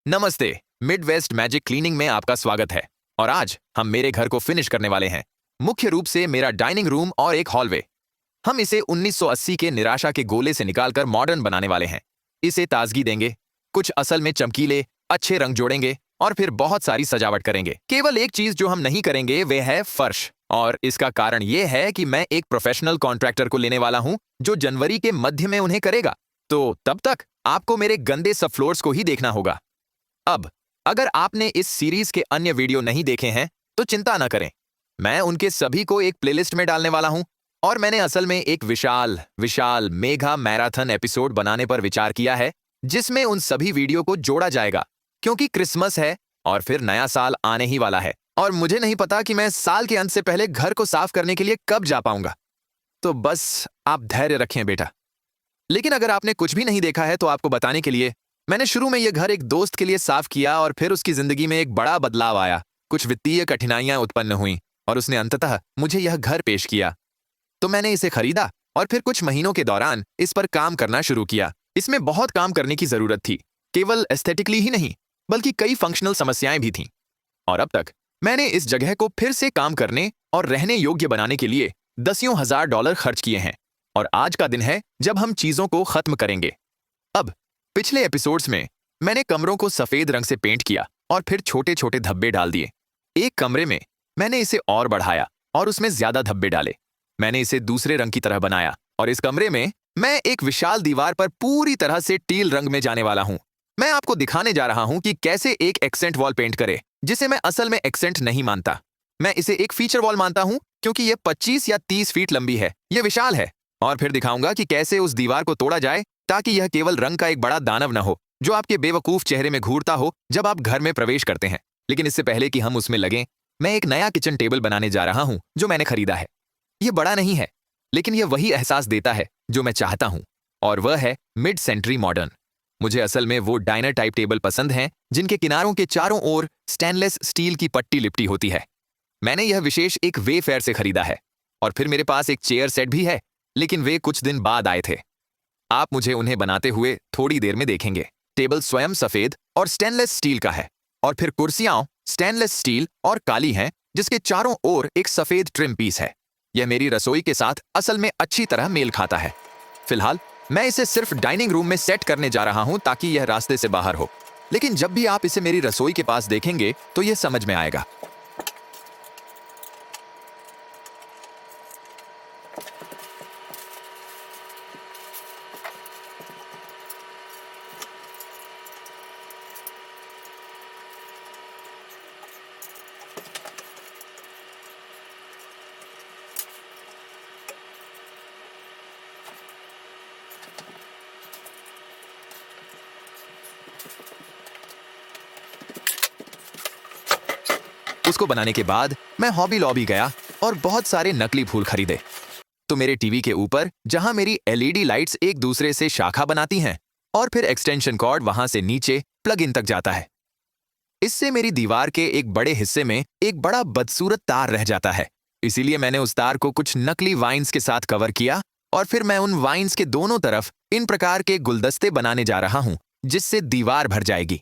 नमस्ते। Midwest magic cleaning में आपका स्वागत है। और आज हम मेरे घर को फिनिश करने वाले हैं, मुख्य रूप से मेरा डाइनिंग रूम और एक हॉलवे। हम इसे 1980 के निराशा के गोले से निकालकर मॉडर्न बनाने वाले हैं। इसे ताजगी देंगे, कुछ असल में चमकीले अच्छे रंग जोड़ेंगे और फिर बहुत सारी सजावट करेंगे। केवल एक चीज जो हम नहीं करेंगे वह है फर्श, और इसका कारण यह है कि मैं एक प्रोफेशनल कॉन्ट्रैक्टर को लेने वाला हूं जो जनवरी के मध्य में उन्हें करेगा। तो तब तक आपको मेरे गंदे सब फ्लोर्स को ही देखना होगा। अब अगर आपने इस सीरीज के अन्य वीडियो नहीं देखे हैं तो चिंता न करें, मैं उनके सभी को एक प्लेलिस्ट में डालने वाला हूं। और मैंने असल में एक विशाल विशाल मेगा मैराथन एपिसोड बनाने पर विचार किया है, जिसमें उन सभी वीडियो को जोड़ा जाएगा, क्योंकि क्रिसमस है और फिर नया साल आने ही वाला है और मुझे नहीं पता कि मैं साल के अंत से पहले घर को साफ करने के लिए कब जा पाऊंगा। तो बस आप धैर्य रखें बेटा। लेकिन अगर आपने कुछ भी नहीं देखा है तो आपको बताने के लिए, मैंने शुरू में यह घर एक दोस्त के लिए साफ किया और फिर उसकी जिंदगी में एक बड़ा बदलाव आया। कुछ वित्तीय कठिनाइयां उत्पन्न हुईं और उसने अंततः मुझे यह घर पेश किया। तो मैंने इसे खरीदा और फिर कुछ महीनों के दौरान इस पर काम करना शुरू किया। इसमें बहुत काम करने की जरूरत थी, केवल एस्थेटिकली ही नहीं बल्कि कई फंक्शनल समस्याएं भी थीं। और अब तक मैंने इस जगह को फिर से काम करने और रहने योग्य बनाने के लिए दसियों हजार डॉलर खर्च किए हैं। और आज का दिन है जब हम चीजों को खत्म करेंगे। अब पिछले एपिसोड्स में मैंने कमरों को सफेद रंग से पेंट किया और फिर छोटे छोटे धब्बे डाल दिए। एक कमरे में मैंने इसे और बढ़ाया और उसमें ज्यादा धब्बे डाले। मैंने इसे दूसरे रंग की तरह बनाया और इस कमरे में मैं एक विशाल दीवार पर पूरी तरह से टील रंग में जाने वाला हूं। मैं आपको दिखाने जा रहा हूं कि कैसे एक एक्सेंट वॉल पेंट करे, जिसे मैं असल में एक्सेंट नहीं मानता। मैं इसे एक फीचर वॉल मानता हूं क्योंकि यह 25 या 30 फीट लंबी है, यह विशाल है। और फिर दिखाऊंगा कि कैसे उस दीवार को तोड़ा जाए ताकि यह केवल रंग का एक बड़ा दानव न हो जो आपके बेवकूफ चेहरे में घूरता हो जब आप घर में प्रवेश करते हैं। लेकिन इससे पहले कि हम उसमें लगें, मैं एक नया किचन टेबल बनाने जा रहा हूं जो मैंने खरीदा है। यह बड़ा नहीं है, लेकिन यह वही एहसास देता है जो मैं चाहता हूं, और वह है मिड सेंचुरी मॉडर्न। मुझे असल में वो डाइनर टाइप टेबल पसंद हैं जिनके किनारों के चारों ओर स्टेनलेस स्टील की पट्टी लिपटी होती है। मैंने यह विशेष एक वे फेयर से खरीदा है। और फिर मेरे पास एक चेयर सेट भी है, लेकिन वे कुछ दिन बाद आए थे। आप मुझे उन्हें बनाते हुए थोड़ी देर में देखेंगे। टेबल स्वयं सफेद और स्टेनलेस स्टील का है, और फिर कुर्सियां स्टेनलेस स्टील और काली हैं, जिसके चारों ओर एक सफेद ट्रिम पीस है। यह मेरी रसोई के साथ असल में अच्छी तरह मेल खाता है। फिलहाल मैं इसे सिर्फ डाइनिंग रूम में सेट करने जा रहा हूं ताकि यह रास्ते से बाहर हो, लेकिन जब भी आप इसे मेरी रसोई के पास देखेंगे तो यह समझ में आएगा। उसको बनाने के बाद मैं हॉबी लॉबी गया और बहुत सारे नकली फूल खरीदे। तो मेरे टीवी के ऊपर, जहां मेरी एलईडी लाइट्स एक दूसरे से शाखा बनाती हैं, और फिर एक्सटेंशन कॉर्ड वहां से नीचे प्लग इन तक जाता है। इससे मेरी दीवार के एक बड़े हिस्से में एक बड़ा बदसूरत तार रह जाता है। इसीलिए मैंने उस तार को कुछ नकली वाइन्स के साथ कवर किया, और फिर मैं उन वाइन्स के दोनों तरफ इन प्रकार के गुलदस्ते बनाने जा रहा हूं जिससे दीवार भर जाएगी।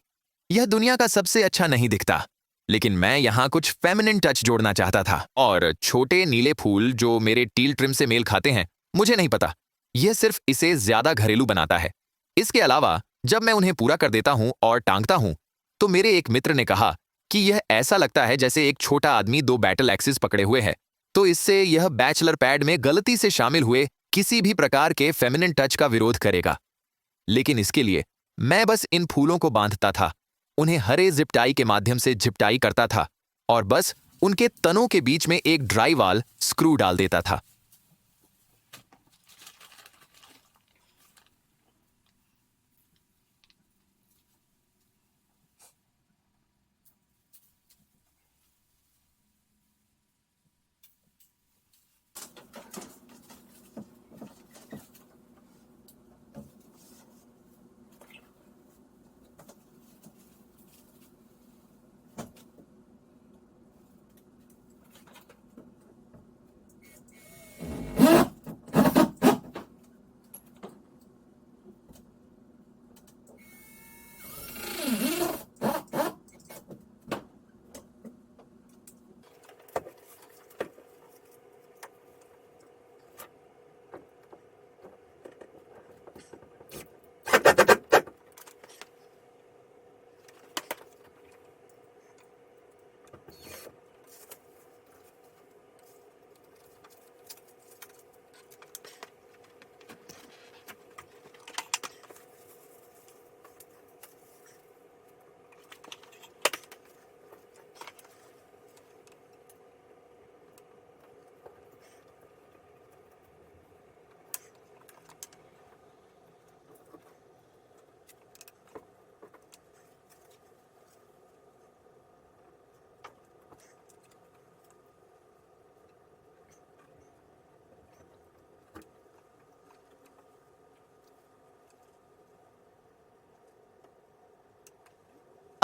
यह दुनिया का सबसे अच्छा नहीं दिखता, लेकिन मैं यहाँ कुछ फेमिनिन टच जोड़ना चाहता था। और छोटे नीले फूल जो मेरे टील ट्रिम से मेल खाते हैं, मुझे नहीं पता, यह सिर्फ इसे ज्यादा घरेलू बनाता है। इसके अलावा जब मैं उन्हें पूरा कर देता हूं और टांगता हूं, तो मेरे एक मित्र ने कहा कि यह ऐसा लगता है जैसे एक छोटा आदमी दो बैटल एक्सिस पकड़े हुए है। तो इससे यह बैचलर पैड में गलती से शामिल हुए किसी भी प्रकार के फेमिनिन टच का विरोध करेगा। लेकिन इसके लिए मैं बस इन फूलों को बांधता था, उन्हें हरे जिप टाई के माध्यम से जिप टाई करता था, और बस उनके तनों के बीच में एक ड्राई वाल स्क्रू डाल देता था।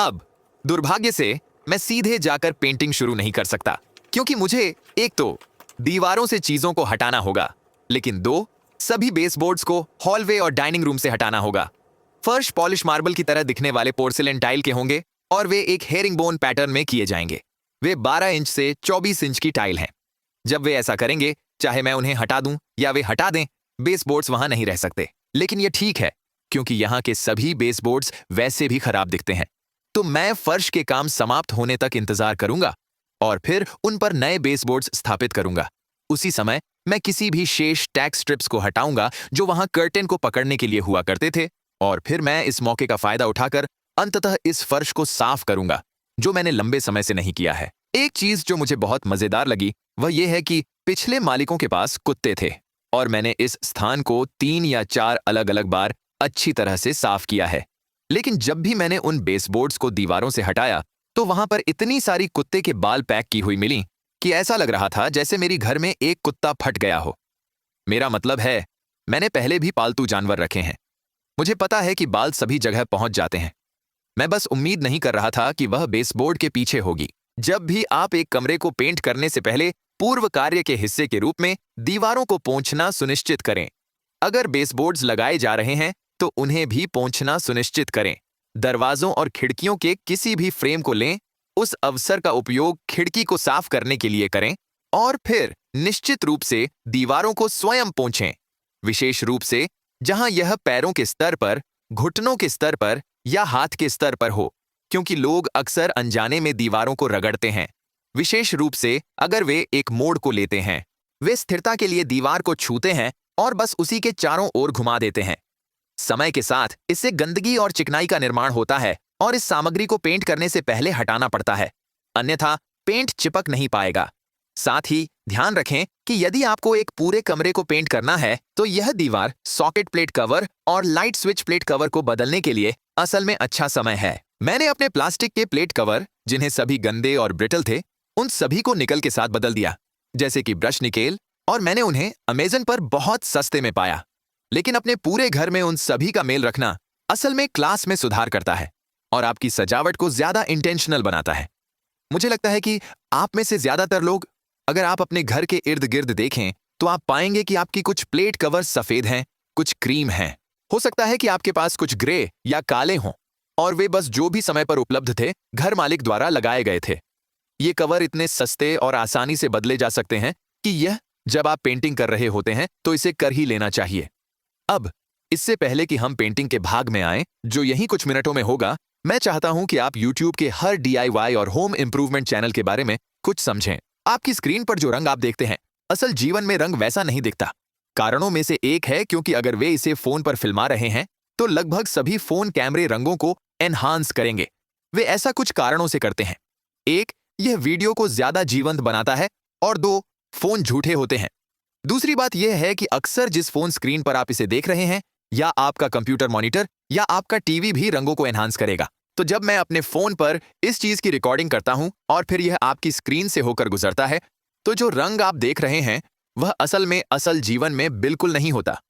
अब दुर्भाग्य से मैं सीधे जाकर पेंटिंग शुरू नहीं कर सकता, क्योंकि मुझे एक तो दीवारों से चीजों को हटाना होगा, लेकिन दो, सभी बेसबोर्ड्स को हॉलवे और डाइनिंग रूम से हटाना होगा। फर्श पॉलिश मार्बल की तरह दिखने वाले पोर्सिलेन टाइल के होंगे और वे एक हेरिंगबोन पैटर्न में किए जाएंगे। वे 12 इंच से 24 इंच की टाइल हैं। जब वे ऐसा करेंगे, चाहे मैं उन्हें हटा दूं या वे हटा दें, बेसबोर्ड्स वहां नहीं रह सकते। लेकिन यह ठीक है, क्योंकि यहां के सभी बेसबोर्ड्स वैसे भी खराब दिखते हैं। तो मैं फर्श के काम समाप्त होने तक इंतजार करूंगा और फिर उन पर नए बेसबोर्ड्स स्थापित करूंगा। उसी समय मैं किसी भी शेष टैग स्ट्रिप्स को हटाऊंगा जो वहां कर्टेन को पकड़ने के लिए हुआ करते थे, और फिर मैं इस मौके का फायदा उठाकर अंततः इस फर्श को साफ करूंगा, जो मैंने लंबे समय से नहीं किया है। एक चीज जो मुझे बहुत मजेदार लगी वह यह है कि पिछले मालिकों के पास कुत्ते थे और मैंने इस स्थान को 3 या 4 अलग अलग बार अच्छी तरह से साफ किया है। लेकिन जब भी मैंने उन बेसबोर्ड्स को दीवारों से हटाया तो वहां पर इतनी सारी कुत्ते के बाल पैक की हुई मिली कि ऐसा लग रहा था जैसे मेरी घर में एक कुत्ता फट गया हो। मेरा मतलब है, मैंने पहले भी पालतू जानवर रखे हैं। मुझे पता है कि बाल सभी जगह पहुंच जाते हैं। मैं बस उम्मीद नहीं कर रहा था कि वह बेसबोर्ड के पीछे होगी। जब भी आप एक कमरे को पेंट करने से पहले पूर्व कार्य के हिस्से के रूप में दीवारों को पोंछना सुनिश्चित करें। अगर बेसबोर्ड्स लगाए जा रहे हैं तो उन्हें भी पोंछना सुनिश्चित करें। दरवाजों और खिड़कियों के किसी भी फ्रेम को लें, उस अवसर का उपयोग खिड़की को साफ करने के लिए करें और फिर निश्चित रूप से दीवारों को स्वयं पोंछें, विशेष रूप से जहां यह पैरों के स्तर पर, घुटनों के स्तर पर या हाथ के स्तर पर हो, क्योंकि लोग अक्सर अनजाने में दीवारों को रगड़ते हैं, विशेष रूप से अगर वे एक मोड़ को लेते हैं। वे स्थिरता के लिए दीवार को छूते हैं और बस उसी के चारों ओर घुमा देते हैं। समय के साथ इससे गंदगी और चिकनाई का निर्माण होता है और इस सामग्री को पेंट करने से पहले हटाना पड़ता है, अन्यथा पेंट चिपक नहीं पाएगा। साथ ही ध्यान रखें कि यदि आपको एक पूरे कमरे को पेंट करना है तो यह दीवार, सॉकेट प्लेट कवर और लाइट स्विच प्लेट कवर को बदलने के लिए असल में अच्छा समय है। मैंने अपने प्लास्टिक के प्लेट कवर, जिन्हें सभी गंदे और ब्रिटल थे, उन सभी को निकल के साथ बदल दिया, जैसे कि ब्रश निकेल, और मैंने उन्हें अमेज़न पर बहुत सस्ते में पाया। लेकिन अपने पूरे घर में उन सभी का मेल रखना असल में क्लास में सुधार करता है और आपकी सजावट को ज्यादा इंटेंशनल बनाता है। मुझे लगता है कि आप में से ज्यादातर लोग, अगर आप अपने घर के इर्द गिर्द देखें तो आप पाएंगे कि आपकी कुछ प्लेट कवर सफेद हैं, कुछ क्रीम हैं। हो सकता है कि आपके पास कुछ ग्रे या काले हों और वे बस जो भी समय पर उपलब्ध थे घर मालिक द्वारा लगाए गए थे। ये कवर इतने सस्ते और आसानी से बदले जा सकते हैं कि यह जब आप पेंटिंग कर रहे होते हैं तो इसे कर ही लेना चाहिए। अब इससे पहले कि हम पेंटिंग के भाग में आएं, जो यही कुछ मिनटों में होगा, मैं चाहता हूं कि आप YouTube के हर DIY और होम इंप्रूवमेंट चैनल के बारे में कुछ समझें। आपकी स्क्रीन पर जो रंग आप देखते हैं, असल जीवन में रंग वैसा नहीं दिखता। कारणों में से एक है क्योंकि अगर वे इसे फोन पर फिल्मा रहे हैं तो लगभग सभी फोन कैमरे रंगों को एनहांस करेंगे। वे ऐसा कुछ कारणों से करते हैं। एक, यह वीडियो को ज्यादा जीवंत बनाता है, और दो, फोन झूठे होते हैं। दूसरी बात यह है कि अक्सर जिस फोन स्क्रीन पर आप इसे देख रहे हैं, या आपका कंप्यूटर मॉनिटर या आपका टीवी भी रंगों को एनहांस करेगा। तो जब मैं अपने फोन पर इस चीज की रिकॉर्डिंग करता हूं और फिर यह आपकी स्क्रीन से होकर गुजरता है, तो जो रंग आप देख रहे हैं वह असल में असल जीवन में बिल्कुल नहीं होता।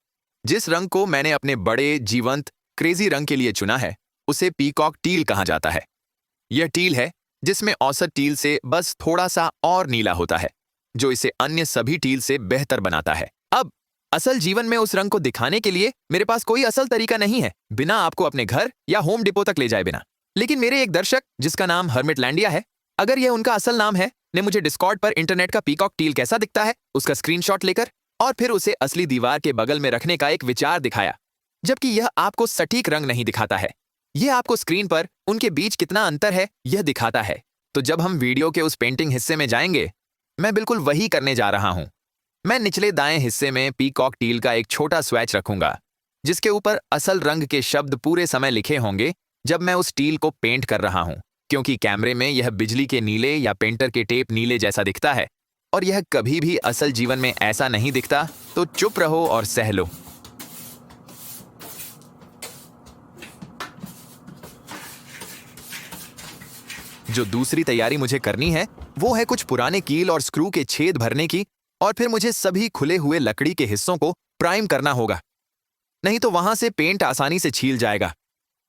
जिस रंग को मैंने अपने बड़े, जीवंत, क्रेजी रंग के लिए चुना है उसे पीकॉक टील कहा जाता है। यह टील है जिसमें औसत टील से बस थोड़ा सा और नीला होता है, जो इसे अन्य सभी टील से बेहतर बनाता है। अब असल जीवन में उस रंग को दिखाने के लिए मेरे पास कोई असल तरीका नहीं है, बिना आपको अपने घर या होम डिपो तक ले जाए बिना। लेकिन मेरे एक दर्शक, जिसका नाम हर्मिटलैंडिया है, अगर यह उनका असल नाम है, ने मुझे डिस्कॉर्ड पर इंटरनेट का पीकॉक टील कैसा दिखता है उसका स्क्रीनशॉट लेकर और फिर उसे असली दीवार के बगल में रखने का एक विचार दिखाया, जबकि यह आपको सटीक रंग नहीं दिखाता है। यह आपको स्क्रीन पर उनके बीच कितना अंतर है यह दिखाता है। तो जब हम वीडियो के उस पेंटिंग हिस्से में जाएंगे, मैं बिल्कुल वही करने जा रहा हूं। मैं निचले दाएं हिस्से में पीकॉक टील का एक छोटा स्वैच रखूंगा, जिसके ऊपर असल रंग के शब्द पूरे समय लिखे होंगे जब मैं उस टील को पेंट कर रहा हूं। क्योंकि कैमरे में यह बिजली के नीले या पेंटर के टेप नीले जैसा दिखता है और यह कभी भी असल जीवन में ऐसा नहीं दिखता, तो चुप रहो और सह लो। जो दूसरी तैयारी मुझे करनी है वो है कुछ पुराने कील और स्क्रू के छेद भरने की, और फिर मुझे सभी खुले हुए लकड़ी के हिस्सों को प्राइम करना होगा, नहीं तो वहां से पेंट आसानी से छील जाएगा।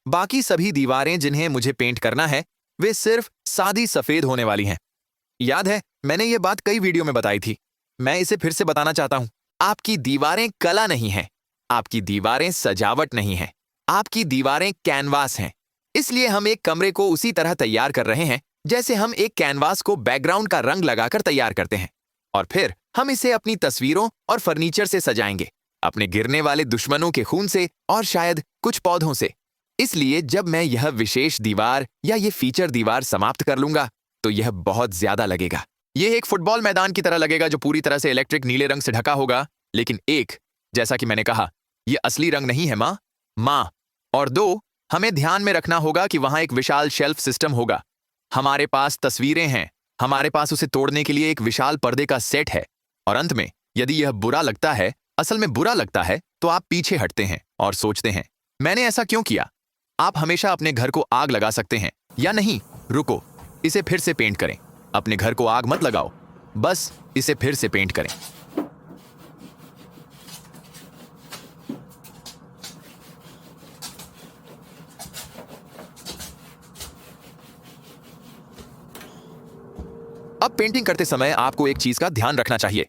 बाकी सभी दीवारें जिन्हें मुझे पेंट करना है वे सिर्फ सादी सफेद होने वाली हैं। याद है, मैंने ये बात कई वीडियो में बताई थी। मैं इसे फिर से बताना चाहता हूं। आपकी दीवारें कला नहीं हैं, आपकी दीवारें सजावट नहीं हैं, आपकी दीवारें कैनवास हैं। इसलिए हम एक कमरे को उसी तरह तैयार कर रहे हैं जैसे हम एक कैनवास को बैकग्राउंड का रंग लगाकर तैयार करते हैं, और फिर हम इसे अपनी तस्वीरों और फर्नीचर से सजाएंगे, अपने गिरने वाले दुश्मनों के खून से और शायद कुछ पौधों से। इसलिए जब मैं यह विशेष दीवार या ये फीचर दीवार समाप्त कर लूंगा तो यह बहुत ज्यादा लगेगा। यह एक फुटबॉल मैदान की तरह लगेगा जो पूरी तरह से इलेक्ट्रिक नीले रंग से ढका होगा। लेकिन एक, जैसा कि मैंने कहा, यह असली रंग नहीं है माँ। और दो, हमें ध्यान में रखना होगा कि वहां एक विशाल शेल्फ सिस्टम होगा। हमारे पास तस्वीरें हैं, हमारे पास उसे तोड़ने के लिए एक विशाल पर्दे का सेट है। और अंत में, यदि यह बुरा लगता है, असल में बुरा लगता है, तो आप पीछे हटते हैं और सोचते हैं, मैंने ऐसा क्यों किया? आप हमेशा अपने घर को आग लगा सकते हैं, या नहीं, रुको, इसे फिर से पेंट करें। अपने घर को आग मत लगाओ, बस इसे फिर से पेंट करें। अब पेंटिंग करते समय आपको एक चीज का ध्यान रखना चाहिए,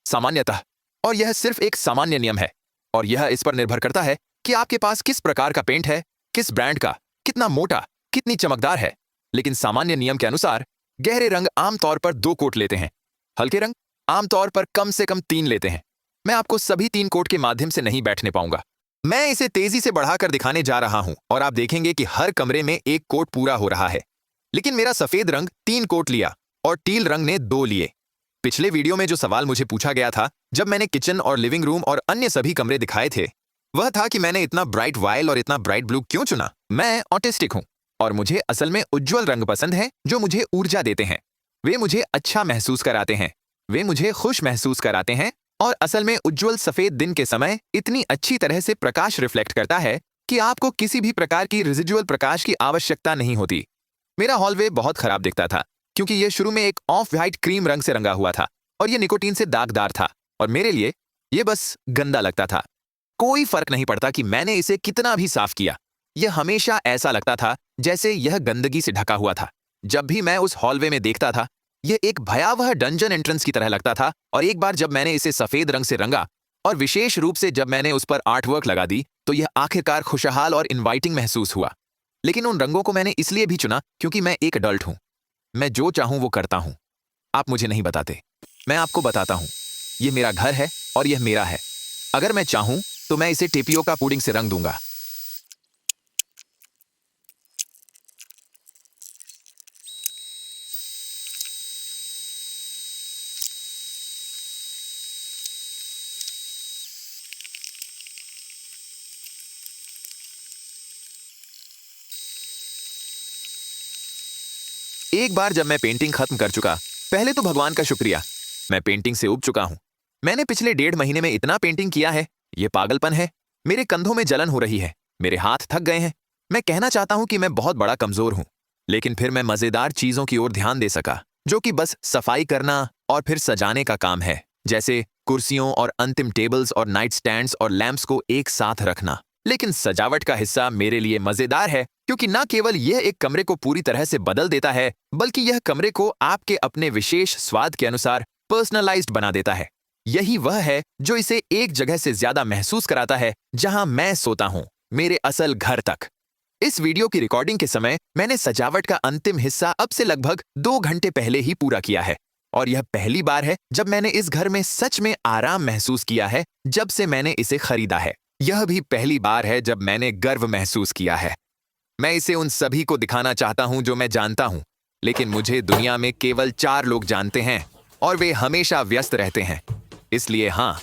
सामान्यतः, और यह सिर्फ एक सामान्य नियम है, और यह इस पर निर्भर करता है कि आपके पास किस प्रकार का पेंट है, किस ब्रांड का, कितना मोटा, कितनी चमकदार है। लेकिन सामान्य नियम के अनुसार गहरे रंग आमतौर पर 2 कोट लेते हैं, हल्के रंग आमतौर पर कम से कम 3 लेते हैं। मैं आपको सभी 3 कोट के माध्यम से नहीं बैठने पाऊंगा। मैं इसे तेजी से बढ़ाकर दिखाने जा रहा हूं और आप देखेंगे कि हर कमरे में 1 कोट पूरा हो रहा है। लेकिन मेरा सफेद रंग 3 कोट लिया और टील रंग ने 2 लिए। पिछले वीडियो में जो सवाल मुझे पूछा गया था जब मैंने किचन और लिविंग रूम और अन्य सभी कमरे दिखाए थे, वह था कि मैंने इतना ब्राइट वाइल और इतना ब्राइट ब्लू क्यों चुना। मैं ऑटिस्टिक हूं और मुझे असल में उज्जवल रंग पसंद है जो मुझे ऊर्जा देते हैं। वे मुझे अच्छा महसूस कराते हैं, वे मुझे खुश महसूस कराते हैं, और असल में उज्जवल सफेद दिन के समय इतनी अच्छी तरह से प्रकाश रिफ्लेक्ट करता है कि आपको किसी भी प्रकार की रेजिडुअल प्रकाश की आवश्यकता नहीं होती। मेरा हॉलवे बहुत खराब दिखता था क्योंकि यह शुरू में एक ऑफ व्हाइट क्रीम रंग से रंगा हुआ था और यह निकोटीन से दागदार था, और मेरे लिए यह बस गंदा लगता था। कोई फर्क नहीं पड़ता कि मैंने इसे कितना भी साफ किया, यह हमेशा ऐसा लगता था जैसे यह गंदगी से ढका हुआ था। जब भी मैं उस हॉलवे में देखता था, यह एक भयावह डंजन एंट्रेंस की तरह लगता था। और एक बार जब मैंने इसे सफेद रंग से रंगा और विशेष रूप से जब मैंने उस पर आर्टवर्क लगा दी, तो यह आखिरकार खुशहाल और इनवाइटिंग महसूस हुआ। लेकिन उन रंगों को मैंने इसलिए भी चुना क्योंकि मैं एक अडल्ट हूं, मैं जो चाहूं वो करता हूं। आप मुझे नहीं बताते, मैं आपको बताता हूं। यह मेरा घर है और यह मेरा है। अगर मैं चाहूं तो मैं इसे टेपियोका पुडिंग से रंग दूंगा। एक बार जब मैं पेंटिंग खत्म कर चुका, पहले तो भगवान का शुक्रिया, मैं पेंटिंग से उब चुका हूं। मैंने पिछले 1.5 महीने में इतना पेंटिंग किया है, यह पागलपन है। मेरे कंधों में जलन हो रही है, मेरे हाथ थक गए हैं। मैं कहना चाहता हूं कि मैं बहुत बड़ा कमजोर हूं, लेकिन फिर मैं मजेदार चीजों की ओर ध्यान दे सका, जो कि बस सफाई करना और फिर सजाने का काम है, जैसे कुर्सियों और अंतिम टेबल्स और नाइट स्टैंड्स और लैंप्स को एक साथ रखना। लेकिन सजावट का हिस्सा मेरे लिए मजेदार है क्योंकि न केवल यह एक कमरे को पूरी तरह से बदल देता है, बल्कि यह कमरे को आपके अपने विशेष स्वाद के अनुसार पर्सनलाइज्ड बना देता है। यही वह है जो इसे एक जगह से ज्यादा महसूस कराता है जहां मैं सोता हूं, मेरे असल घर तक। इस वीडियो की रिकॉर्डिंग के समय मैंने सजावट का अंतिम हिस्सा अब से लगभग 2 घंटे पहले ही पूरा किया है, और यह पहली बार है जब मैंने इस घर में सच में आराम महसूस किया है जब से मैंने इसे खरीदा है। यह भी पहली बार है जब मैंने गर्व महसूस किया है। मैं इसे उन सभी को दिखाना चाहता हूं जो मैं जानता हूं, लेकिन मुझे दुनिया में केवल 4 लोग जानते हैं और वे हमेशा व्यस्त रहते हैं। इसलिए हां,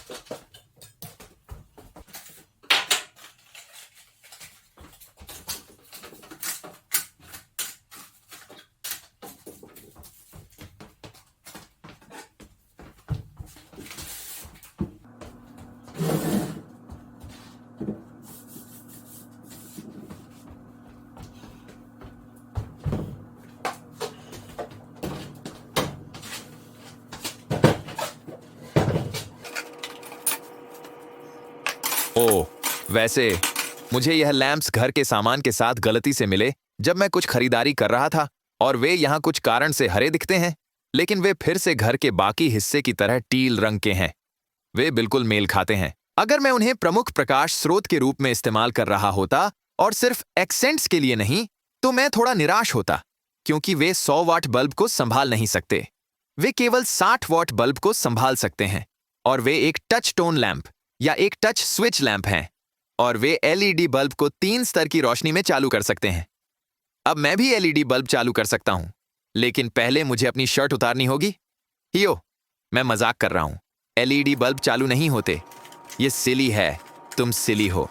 ओह, वैसे मुझे यह लैंप्स घर के सामान के साथ गलती से मिले जब मैं कुछ खरीदारी कर रहा था और वे यहाँ कुछ कारण से हरे दिखते हैं, लेकिन वे फिर से घर के बाकी हिस्से की तरह टील रंग के हैं। वे बिल्कुल मेल खाते हैं। अगर मैं उन्हें प्रमुख प्रकाश स्रोत के रूप में इस्तेमाल कर रहा होता और सिर्फ एक्सेंट्स के लिए नहीं, तो मैं थोड़ा निराश होता, क्योंकि वे 100 वाट बल्ब को संभाल नहीं सकते। वे केवल 60 वाट बल्ब को संभाल सकते हैं और वे एक टच टोन लैंप या एक टच स्विच लैंप हैं और वे एलईडी बल्ब को 3 स्तर की रोशनी में चालू कर सकते हैं। अब मैं भी एलईडी बल्ब चालू कर सकता हूं, लेकिन पहले मुझे अपनी शर्ट उतारनी होगी। हियो, मैं मजाक कर रहा हूं। एलईडी बल्ब चालू नहीं होते। ये सिली है, तुम सिली हो।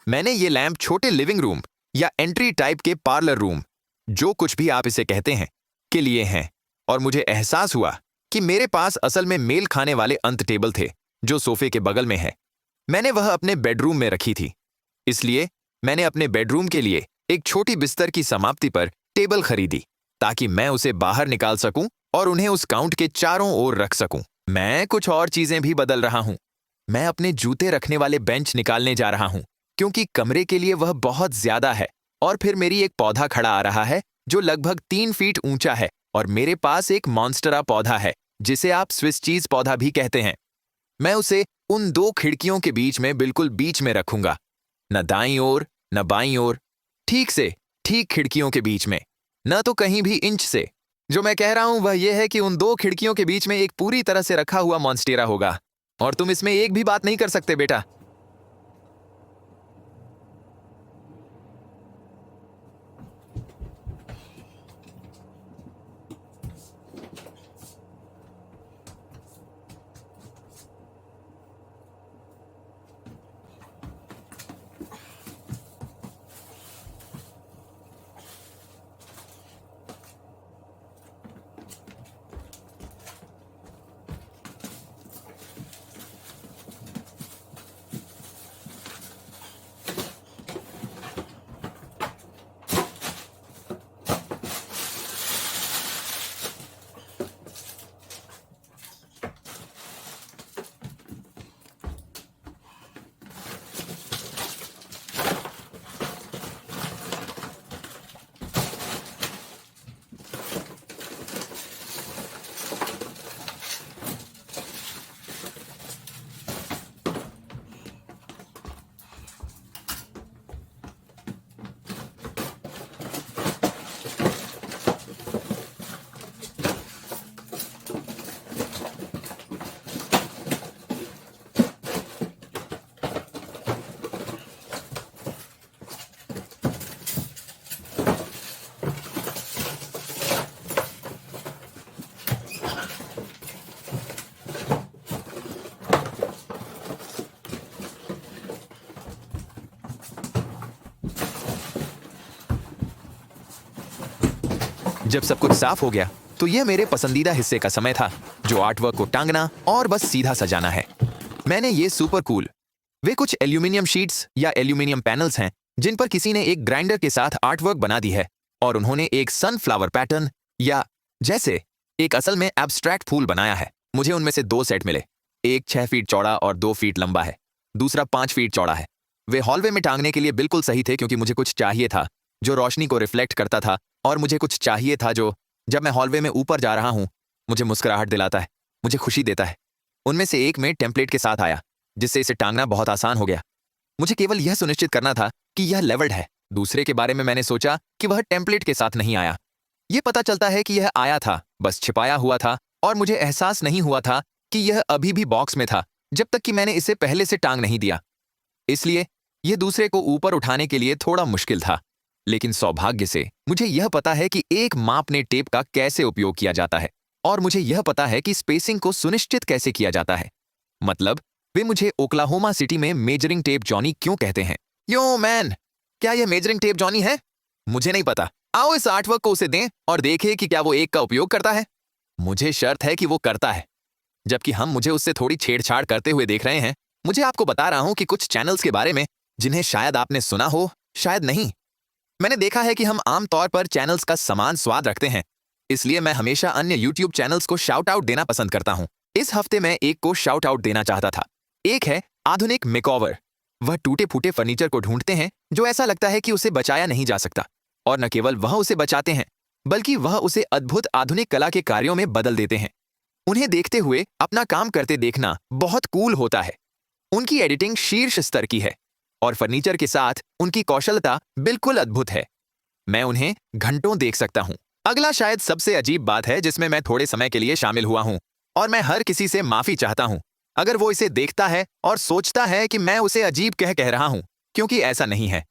मैंने ये लैंप छोटे लिविंग रूम या एंट्री टाइप के पार्लर रूम, जो कुछ भी आप इसे कहते हैं, के लिए हैं, और मुझे एहसास हुआ कि मेरे पास असल में मेल खाने वाले अंत टेबल थे जो सोफे के बगल में है। मैंने वह अपने बेडरूम में रखी थी, इसलिए मैंने अपने बेडरूम के लिए एक छोटी बिस्तर की समाप्ति पर टेबल खरीदी ताकि मैं उसे बाहर निकाल सकूं और उन्हें उस काउंट के चारों ओर रख सकूं। मैं कुछ और चीजें भी बदल रहा हूं। मैं अपने जूते रखने वाले बेंच निकालने जा रहा हूं, क्योंकि कमरे के लिए वह बहुत ज्यादा है। और फिर मेरी एक पौधा खड़ा आ रहा है जो लगभग 3 फीट ऊंचा है, और मेरे पास एक मॉन्स्टेरा पौधा है जिसे आप स्विस चीज पौधा भी कहते हैं। मैं उसे उन 2 खिड़कियों के बीच में बिल्कुल बीच में रखूंगा, न दाईं ओर न बाईं ओर, ठीक खिड़कियों के बीच में, न तो कहीं भी इंच से। जो मैं कह रहा हूं वह यह है कि उन 2 खिड़कियों के बीच में एक पूरी तरह से रखा हुआ मॉन्स्टेरा होगा, और तुम इसमें एक भी बात नहीं कर सकते बेटा। जब सब कुछ साफ हो गया तो यह मेरे पसंदीदा हिस्से का समय था, जो आर्टवर्क को टांगना और बस सीधा सजाना है। मैंने ये सुपर कूल, वे कुछ एल्यूमिनियम शीट्स या एल्यूमिनियम पैनल्स हैं जिन पर किसी ने एक ग्राइंडर के साथ आर्टवर्क बना दी है, और उन्होंने एक सनफ्लावर पैटर्न या जैसे एक असल में एब्स्ट्रैक्ट फूल बनाया है। मुझे उनमें से 2 सेट मिले, एक 6 फीट चौड़ा और 2 फीट लंबा है, दूसरा 5 फीट चौड़ा है। वे हॉलवे में टांगने के लिए बिल्कुल सही थे, क्योंकि मुझे कुछ चाहिए था जो रोशनी को रिफ्लेक्ट करता था, और मुझे कुछ चाहिए था जो, जब मैं हॉलवे में ऊपर जा रहा हूं, मुझे मुस्कुराहट दिलाता है, मुझे खुशी देता है। उनमें से एक में टेम्पलेट के साथ आया, जिससे इसे टांगना बहुत आसान हो गया। मुझे केवल यह सुनिश्चित करना था कि यह लेवल्ड है। दूसरे के बारे में मैंने सोचा कि वह टेम्पलेट के साथ नहीं आया। यह पता चलता है कि यह आया था, बस छिपाया हुआ था, और मुझे एहसास नहीं हुआ था कि यह अभी भी बॉक्स में था, जब तक कि मैंने इसे पहले से टांग नहीं दिया। इसलिए यह दूसरे को ऊपर उठाने के लिए थोड़ा मुश्किल था। लेकिन सौभाग्य से मुझे यह पता है कि एक मापने टेप का कैसे उपयोग किया जाता है और मुझे यह पता है कि स्पेसिंग को सुनिश्चित कैसे किया जाता है। मतलब वे मुझे ओक्लाहोमा सिटी में मेजरिंग टेप जॉनी क्यों कहते हैं। यो मैन, क्या यह मेजरिंग टेप जॉनी है? मुझे नहीं पता। आओ इस आर्टवर्क को उसे दें और देखें कि क्या वो एक का उपयोग करता है। मुझे शर्त है कि वो करता है। जबकि हम मुझे उससे थोड़ी छेड़छाड़ करते हुए देख रहे हैं, मुझे आपको बता रहा हूं कि कुछ चैनल्स के बारे में जिन्हें शायद आपने सुना हो, शायद नहीं। मैंने देखा है कि हम आमतौर पर चैनल्स का समान स्वाद रखते हैं, इसलिए मैं हमेशा अन्य यूट्यूब चैनल्स को शाउट आउट देना पसंद करता हूं। इस हफ्ते मैं एक को शाउट आउट देना चाहता था। एक है आधुनिक मेकओवर। वह टूटे फूटे फर्नीचर को ढूंढते हैं जो ऐसा लगता है कि उसे बचाया नहीं जा सकता, और न केवल वह उसे बचाते हैं बल्कि वह उसे अद्भुत आधुनिक कला के कार्यों में बदल देते हैं। उन्हें देखते हुए अपना काम करते देखना बहुत कूल होता है। उनकी एडिटिंग शीर्ष स्तर की है और फर्नीचर के साथ उनकी कौशलता बिल्कुल अद्भुत है। मैं उन्हें घंटों देख सकता हूं। अगला शायद सबसे अजीब बात है जिसमें मैं थोड़े समय के लिए शामिल हुआ हूं, और मैं हर किसी से माफी चाहता हूं अगर वो इसे देखता है और सोचता है कि मैं उसे अजीब कह रहा हूं, क्योंकि ऐसा नहीं है।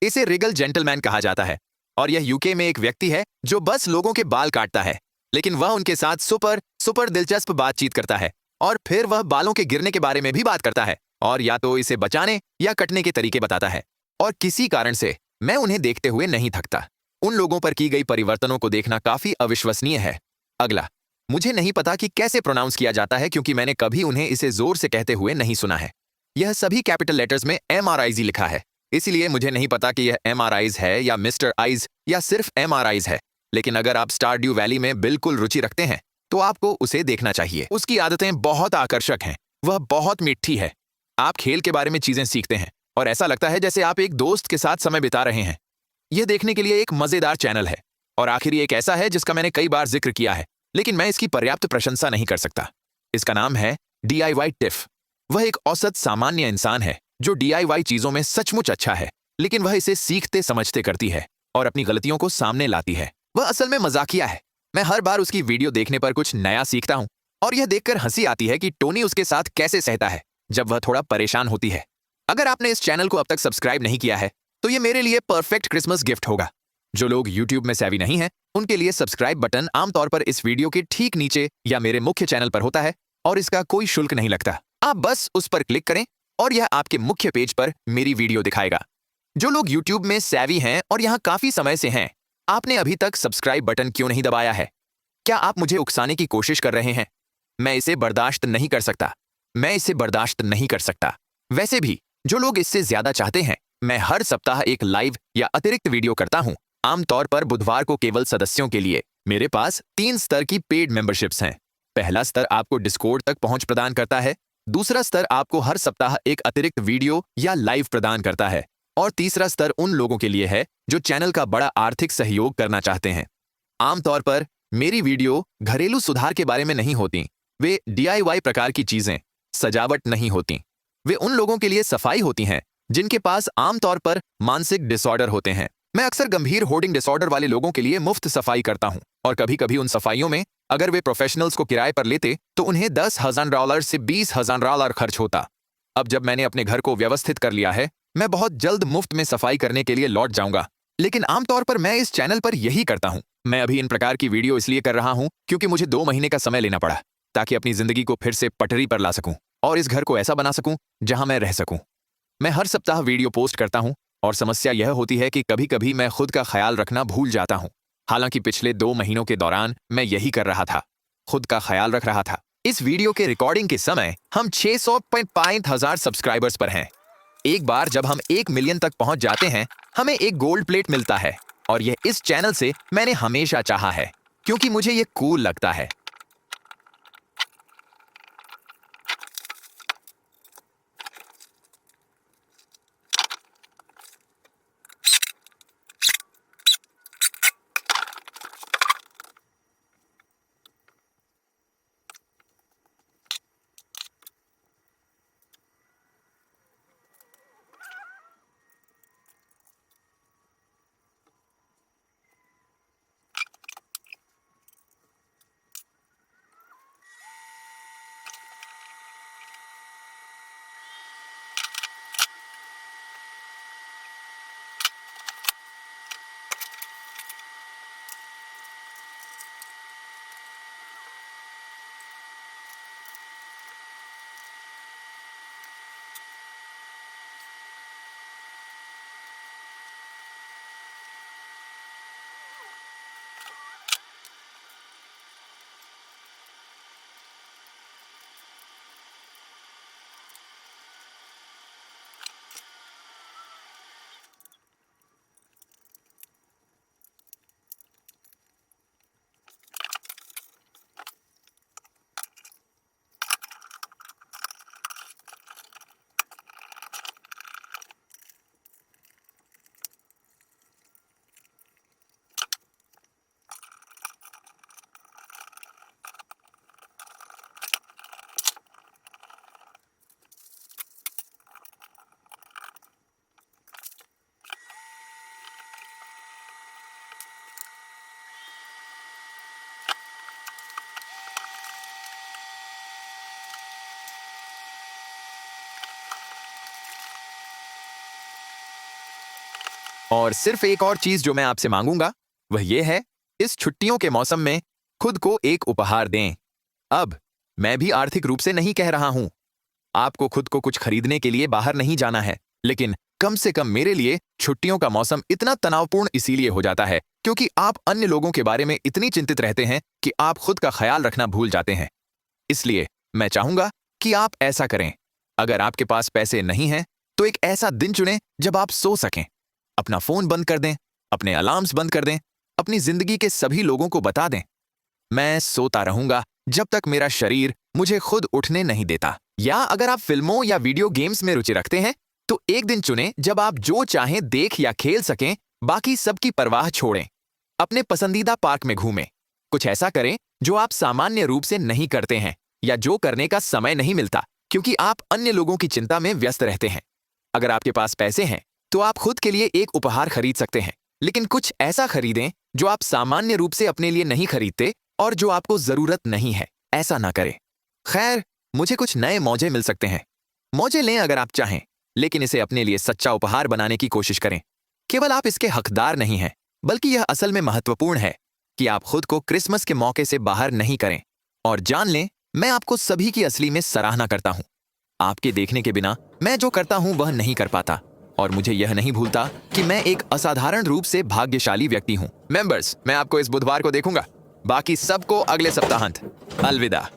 इसे रिगल जेंटलमैन कहा जाता है और यह यूके में एक व्यक्ति है जो बस लोगों के बाल काटता है, लेकिन वह उनके साथ सुपर सुपर दिलचस्प बातचीत करता है और फिर वह बालों के गिरने के बारे में भी बात करता है और या तो इसे बचाने या कटने के तरीके बताता है। और किसी कारण से मैं उन्हें देखते हुए नहीं थकता। उन लोगों पर की गई परिवर्तनों को देखना काफी अविश्वसनीय है। अगला, मुझे नहीं पता कि कैसे प्रोनाउंस किया जाता है क्योंकि मैंने कभी उन्हें इसे जोर से कहते हुए नहीं सुना है। यह सभी कैपिटल लेटर्स में MRIZ लिखा है, इसलिए मुझे नहीं पता कि यह MRIs है या मिस्टर आइज या सिर्फ MRIs है। लेकिन अगर आप स्टारड्यू वैली में बिल्कुल रुचि रखते हैं तो आपको उसे देखना चाहिए। उसकी आदतें बहुत आकर्षक हैं। वह बहुत मीठी है। आप खेल के बारे में चीजें सीखते हैं और ऐसा लगता है जैसे आप एक दोस्त के साथ समय बिता रहे हैं। यह देखने के लिए एक मजेदार चैनल है और आखिर एक ऐसा है जिसका मैंने कई बार जिक्र किया है, लेकिन मैं इसकी पर्याप्त प्रशंसा नहीं कर सकता। इसका नाम है DIY टिफ। वह एक औसत सामान्य इंसान है जो DIY चीजों में सचमुच अच्छा है, लेकिन वह इसे सीखते समझते करती है और अपनी गलतियों को सामने लाती है। वह असल में मजाकिया है। मैं हर बार उसकी वीडियो देखने पर कुछ नया सीखता हूं और यह देखकर हंसी आती है कि टोनी उसके साथ कैसे सहता है जब वह थोड़ा परेशान होती है। अगर आपने इस चैनल को अब तक सब्सक्राइब नहीं किया है तो यह मेरे लिए परफेक्ट क्रिसमस गिफ्ट होगा। जो लोग YouTube में सेवी नहीं हैं, उनके लिए सब्सक्राइब बटन आमतौर पर इस वीडियो के ठीक नीचे या मेरे मुख्य चैनल पर होता है और इसका कोई शुल्क नहीं लगता। आप बस उस पर क्लिक करें और यह आपके मुख्य पेज पर मेरी वीडियो दिखाएगा। जो लोग YouTube में सेवी हैं और यहाँ काफी समय से हैं, आपने अभी तक सब्सक्राइब बटन क्यों नहीं दबाया है? क्या आप मुझे उकसाने की कोशिश कर रहे हैं? मैं इसे बर्दाश्त नहीं कर सकता। मैं इसे बर्दाश्त नहीं कर सकता। वैसे भी जो लोग इससे ज्यादा चाहते हैं, मैं हर सप्ताह एक लाइव या अतिरिक्त वीडियो करता हूं, आमतौर पर बुधवार को केवल सदस्यों के लिए। मेरे पास 3 स्तर की पेड मेंबरशिप्स हैं। पहला स्तर आपको डिस्कॉर्ड तक पहुंच प्रदान करता है, दूसरा स्तर आपको हर सप्ताह एक अतिरिक्त वीडियो या लाइव प्रदान करता है, और तीसरा स्तर उन लोगों के लिए है जो चैनल का बड़ा आर्थिक सहयोग करना चाहते हैं। आमतौर पर मेरी वीडियो घरेलू सुधार के बारे में नहीं होती। वे DIY प्रकार की चीजें, सजावट नहीं होती। वे उन लोगों के लिए सफाई होती हैं जिनके पास आमतौर पर मानसिक डिसऑर्डर होते हैं। मैं अक्सर गंभीर होर्डिंग डिसऑर्डर वाले लोगों के लिए मुफ्त सफाई करता हूं, और कभी-कभी उन सफाइयों में अगर वे प्रोफेशनल्स को किराए पर लेते तो उन्हें $10,000 से $20,000 खर्च होता। अब जब मैंने अपने घर को व्यवस्थित कर लिया है, मैं बहुत जल्द मुफ्त में सफाई करने के लिए लौट जाऊंगा। लेकिन आमतौर पर मैं इस चैनल पर यही करता हूं। मैं अभी इन प्रकार की वीडियो इसलिए कर रहा हूं क्योंकि मुझे 2 महीने का समय लेना पड़ा ताकि अपनी जिंदगी को फिर से पटरी पर ला सकूं और इस घर को ऐसा बना सकूं जहां मैं रह सकूं। मैं हर सप्ताह वीडियो पोस्ट करता हूं और समस्या यह होती है कि कभी-कभी मैं खुद का ख्याल रखना भूल जाता हूं। हालांकि पिछले 2 महीनों के दौरान मैं यही कर रहा था, खुद का ख्याल रख रहा था। इस वीडियो के रिकॉर्डिंग के समय हम 600,000 सब्सक्राइबर्स पर हैं। एक बार जब हम 1 मिलियन तक पहुंच जाते हैं, हमें एक गोल्ड प्लेट मिलता है, और यह इस चैनल से मैंने हमेशा चाहा है क्योंकि मुझे यह कूल लगता है। और सिर्फ एक और चीज जो मैं आपसे मांगूंगा वह यह है, इस छुट्टियों के मौसम में खुद को एक उपहार दें। अब मैं भी आर्थिक रूप से नहीं कह रहा हूं, आपको खुद को कुछ खरीदने के लिए बाहर नहीं जाना है, लेकिन कम से कम मेरे लिए छुट्टियों का मौसम इतना तनावपूर्ण इसीलिए हो जाता है क्योंकि आप अन्य लोगों के बारे में इतनी चिंतित रहते हैं कि आप खुद का ख्याल रखना भूल जाते हैं। इसलिए मैं चाहूंगा कि आप ऐसा करें। अगर आपके पास पैसे नहीं हैं, तो एक ऐसा दिन चुनें जब आप सो सकें। अपना फोन बंद कर दें, अपने अलार्म्स बंद कर दें, अपनी जिंदगी के सभी लोगों को बता दें, मैं सोता रहूंगा जब तक मेरा शरीर मुझे खुद उठने नहीं देता। या अगर आप फिल्मों या वीडियो गेम्स में रुचि रखते हैं, तो एक दिन चुनें जब आप जो चाहें देख या खेल सकें, बाकी सबकी परवाह छोड़ें। अपने पसंदीदा पार्क में घूमें। कुछ ऐसा करें जो आप सामान्य रूप से नहीं करते हैं या जो करने का समय नहीं मिलता क्योंकि आप अन्य लोगों की चिंता में व्यस्त रहते हैं। अगर आपके पास पैसे हैं, तो आप खुद के लिए एक उपहार खरीद सकते हैं, लेकिन कुछ ऐसा खरीदें जो आप सामान्य रूप से अपने लिए नहीं खरीदते और जो आपको जरूरत नहीं है। ऐसा ना करें। खैर, मुझे कुछ नए मौजे मिल सकते हैं। मौजे लें अगर आप चाहें, लेकिन इसे अपने लिए सच्चा उपहार बनाने की कोशिश करें। केवल आप इसके हकदार नहीं हैं, बल्कि यह असल में महत्वपूर्ण है कि आप खुद को क्रिसमस के मौके से बाहर नहीं करें। और जान लें, मैं आपको सभी की असली में सराहना करता हूं। आपके देखने के बिना मैं जो करता हूं वह नहीं कर पाता, और मुझे यह नहीं भूलता कि मैं एक असाधारण रूप से भाग्यशाली व्यक्ति हूं। मेंबर्स, मैं आपको इस बुधवार को देखूंगा। बाकी सबको अगले सप्ताहांत। अलविदा।